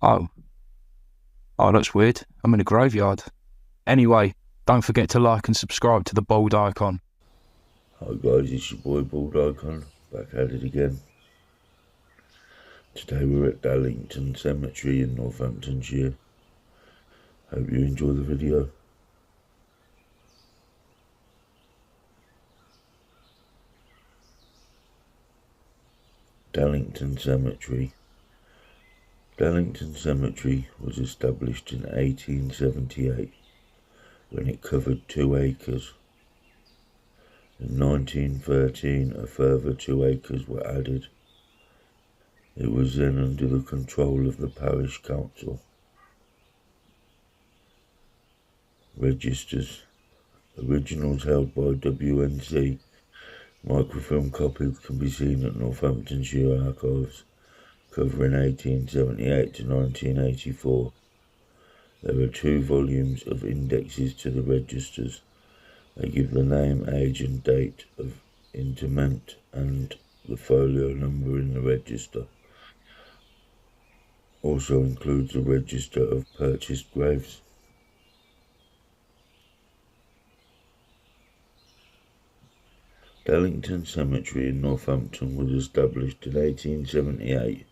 Oh, oh, that's weird. I'm in a graveyard. Anyway, don't forget to like and subscribe to the bald icon. Hi guys, it's your boy Bald Icon, back at it again. Today we're at Dallington Cemetery in Northamptonshire. Hope you enjoy the video. Dallington Cemetery. Dallington Cemetery was established in 1878 when it covered 2 acres. In 1913 a further 2 acres were added. It was then under the control of the parish council. Registers. Originals held by WNC. Microfilm copies can be seen at Northamptonshire Archives, covering 1878 to 1984. There are 2 volumes of indexes to the registers. They give the name, age and date of interment and the folio number in the register. Also includes a register of purchased graves. Dallington Cemetery in Northampton was established in 1878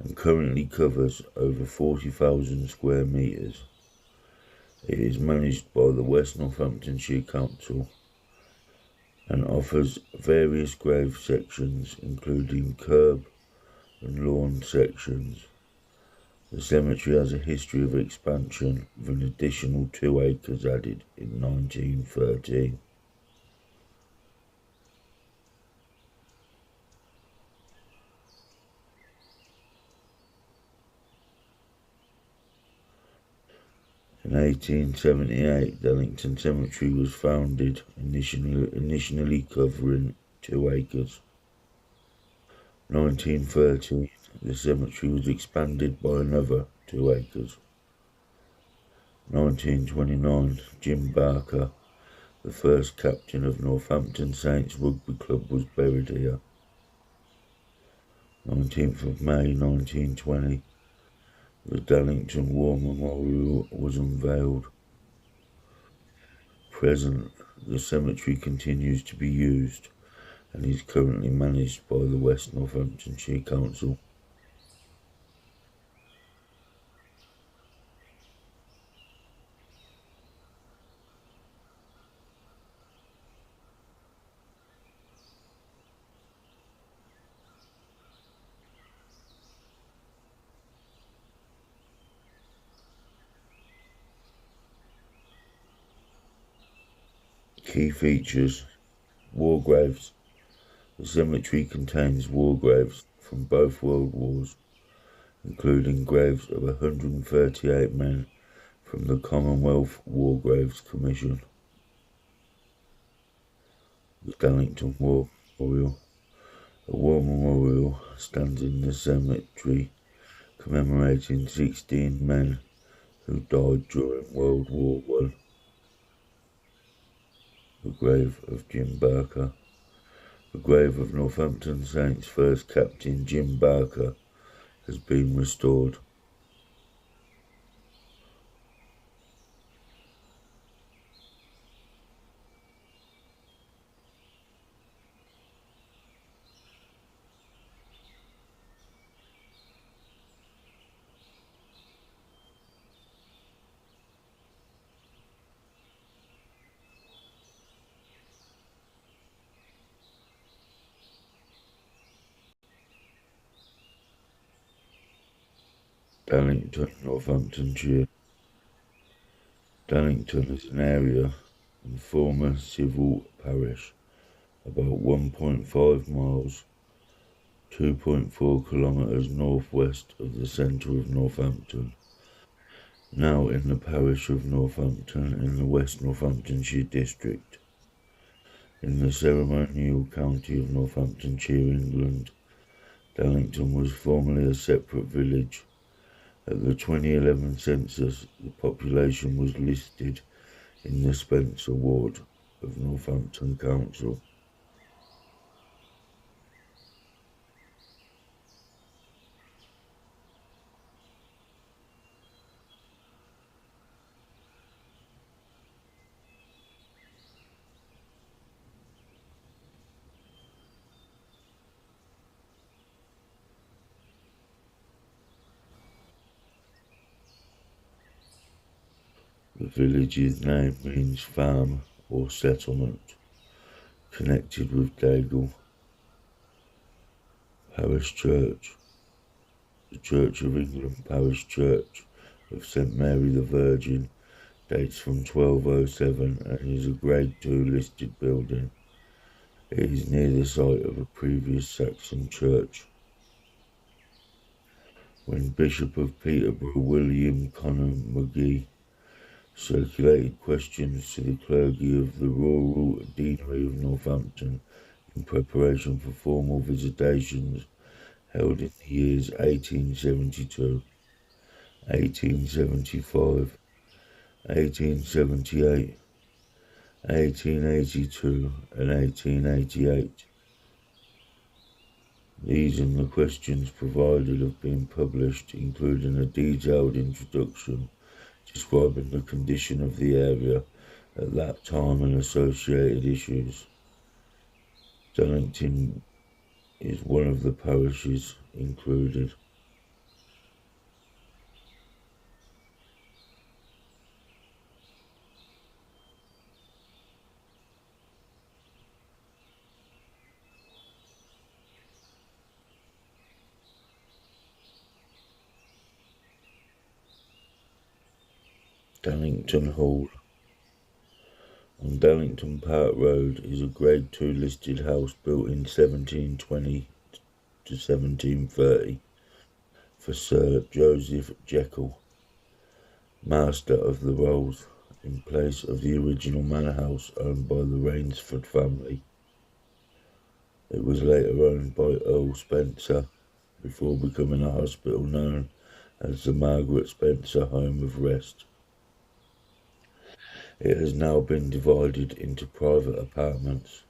and currently covers over 40,000 square metres. It is managed by the West Northamptonshire Council and offers various grave sections including curb and lawn sections. The cemetery has a history of expansion with an additional 2 acres added in 1913. In 1878, Dallington Cemetery was founded, initially covering 2 acres. 1913, the cemetery was expanded by another 2 acres. 1929, Jim Barker, the first captain of Northampton Saints Rugby Club, was buried here. 19th of May 1920, the Dallington War Memorial was unveiled. Present, the cemetery continues to be used and is currently managed by the West Northamptonshire Council. Key features: war graves. The cemetery contains war graves from both World Wars, including graves of 138 men from the Commonwealth War Graves Commission. The Dallington War Memorial. A war memorial stands in the cemetery commemorating 16 men who died during World War I. The grave of Jim Barker. The grave of Northampton Saints first captain Jim Barker has been restored. Dallington, Northamptonshire. Dallington is an area and former civil parish about 1.5 miles, 2.4 kilometres northwest of the centre of Northampton, now in the parish of Northampton in the West Northamptonshire district, in the ceremonial county of Northamptonshire, England. Dallington was formerly a separate village. At the 2011 census, the population was listed in the Spencer ward of Northampton Council. The village's name means farm or settlement, connected with Dagle. Parish Church. The Church of England Parish Church of St Mary the Virgin dates from 1207 and is a Grade II listed building. It is near the site of a previous Saxon church. When Bishop of Peterborough William Connor Magee circulated questions to the clergy of the rural deanery of Northampton in preparation for formal visitations held in the years 1872, 1875, 1878, 1882 and 1888. These and the questions provided have been published, including a detailed introduction describing the condition of the area at that time and associated issues. Dallington is one of the parishes included. Dallington Hall. On Dallington Park Road is a Grade II listed house built in 1720 to 1730 for Sir Joseph Jekyll, Master of the Rolls, in place of the original manor house owned by the Rainsford family. It was later owned by Earl Spencer, before becoming a hospital known as the Margaret Spencer Home of Rest. It has now been divided into private apartments.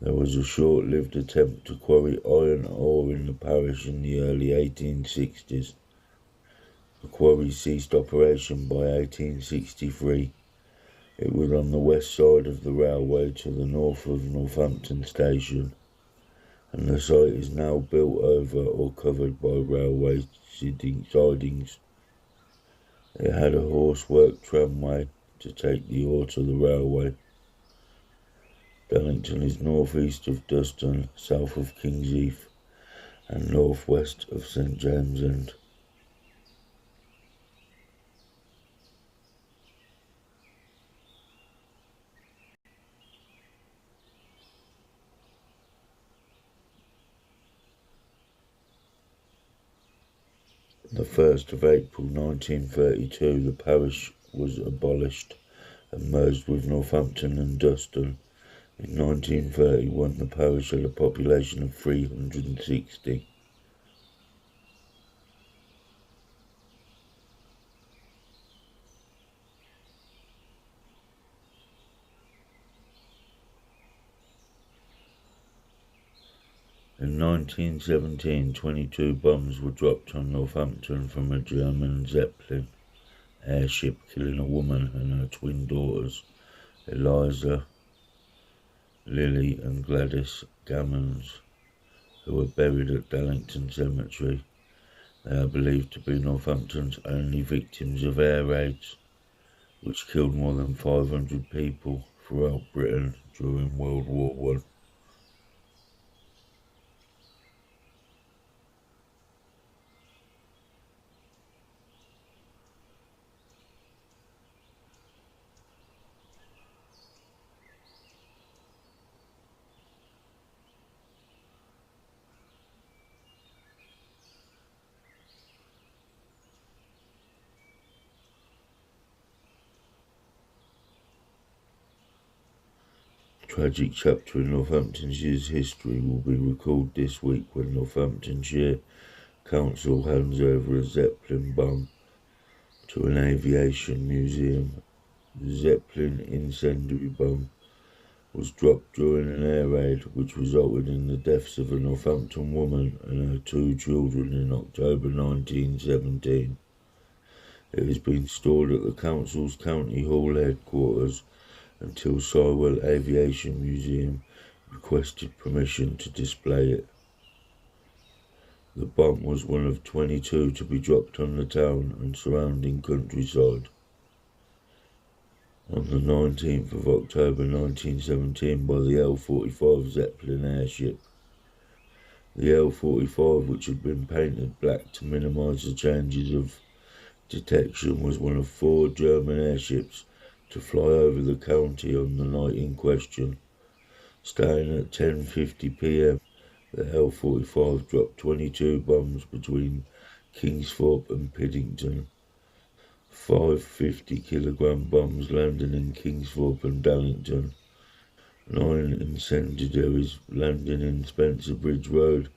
There was a short-lived attempt to quarry iron ore in the parish in the early 1860s. The quarry ceased operation by 1863. It was on the west side of the railway to the north of Northampton Station, and the site is now built over or covered by railway sidings. It had a horsework tramway to take the ore to the railway. Dallington is north-east of Duston, south of King's Heath, and north-west of St James End. On the 1st of April 1932, the parish was abolished and merged with Northampton and Duston. In 1931, the parish had a population of 360. In 1917, 22 bombs were dropped on Northampton from a German Zeppelin airship, killing a woman and her twin daughters, Eliza, Lily and Gladys Gammons, who were buried at Dallington Cemetery. They are believed to be Northampton's only victims of air raids, which killed more than 500 people throughout Britain during World War I. Tragic chapter in Northamptonshire's history will be recalled this week when Northamptonshire Council hands over a Zeppelin bomb to an aviation museum. The Zeppelin incendiary bomb was dropped during an air raid which resulted in the deaths of a Northampton woman and her 2 children in October 1917. It has been stored at the council's County Hall headquarters until Sywell Aviation Museum requested permission to display it. The bomb was one of 22 to be dropped on the town and surrounding countryside. On the 19th of October 1917 by the L-45 Zeppelin airship. The L-45, which had been painted black to minimise the changes of detection, was one of 4 German airships to fly over the county on the night in question. Starting at 10:50 p.m, the L-45 dropped 22 bombs between Kingsthorpe and Piddington. 5 50-kilogram bombs landed in Kingsthorpe and Dallington. 9 incendiaries landing in Spencer Bridge Road,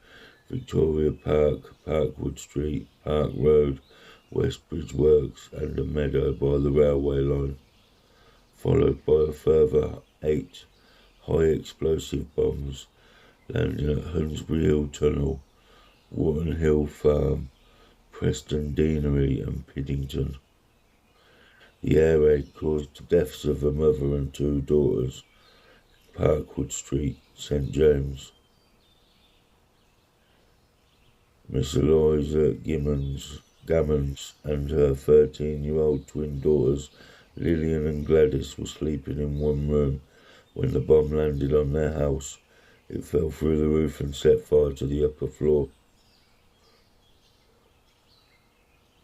Victoria Park, Parkwood Street, Park Road, Westbridge Works and a meadow by the railway line, followed by a further 8 high-explosive bombs landing at Hunsbury Hill Tunnel, Wharton Hill Farm, Preston Deanery and Piddington. The air raid caused the deaths of a mother and 2 daughters, Parkwood Street, St James. Miss Eliza Gammons and her 13-year-old twin daughters, Lillian and Gladys, were sleeping in one room when the bomb landed on their house. It fell through the roof and set fire to the upper floor.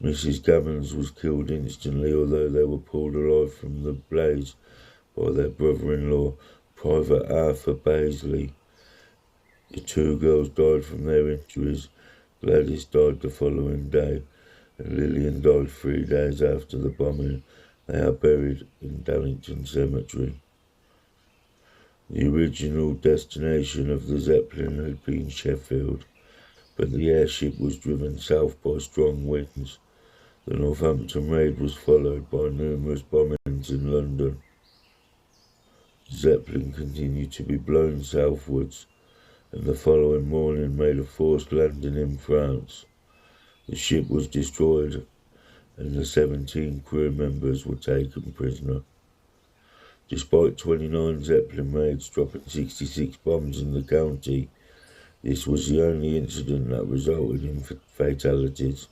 Mrs. Gammons was killed instantly, although they were pulled alive from the blaze by their brother-in-law, Private Arthur Baisley. The 2 girls died from their injuries. Gladys died the following day, and Lillian died 3 days after the bombing. They are buried in Dallington Cemetery. The original destination of the Zeppelin had been Sheffield, but the airship was driven south by strong winds. The Northampton raid was followed by numerous bombings in London. Zeppelin continued to be blown southwards, and the following morning made a forced landing in France. The ship was destroyed, and the 17 crew members were taken prisoner. Despite 29 Zeppelin raids dropping 66 bombs in the county, this was the only incident that resulted in fatalities.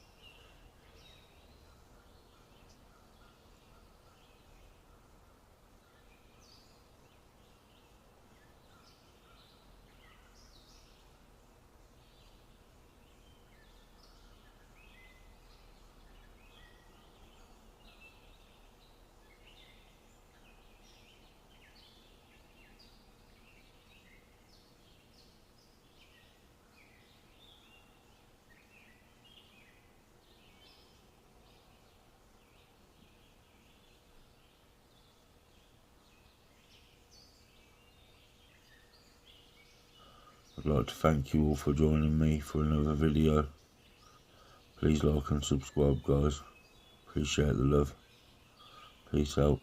I'd like to thank you all for joining me for another video. Please like and subscribe, guys. Appreciate the love. Peace out.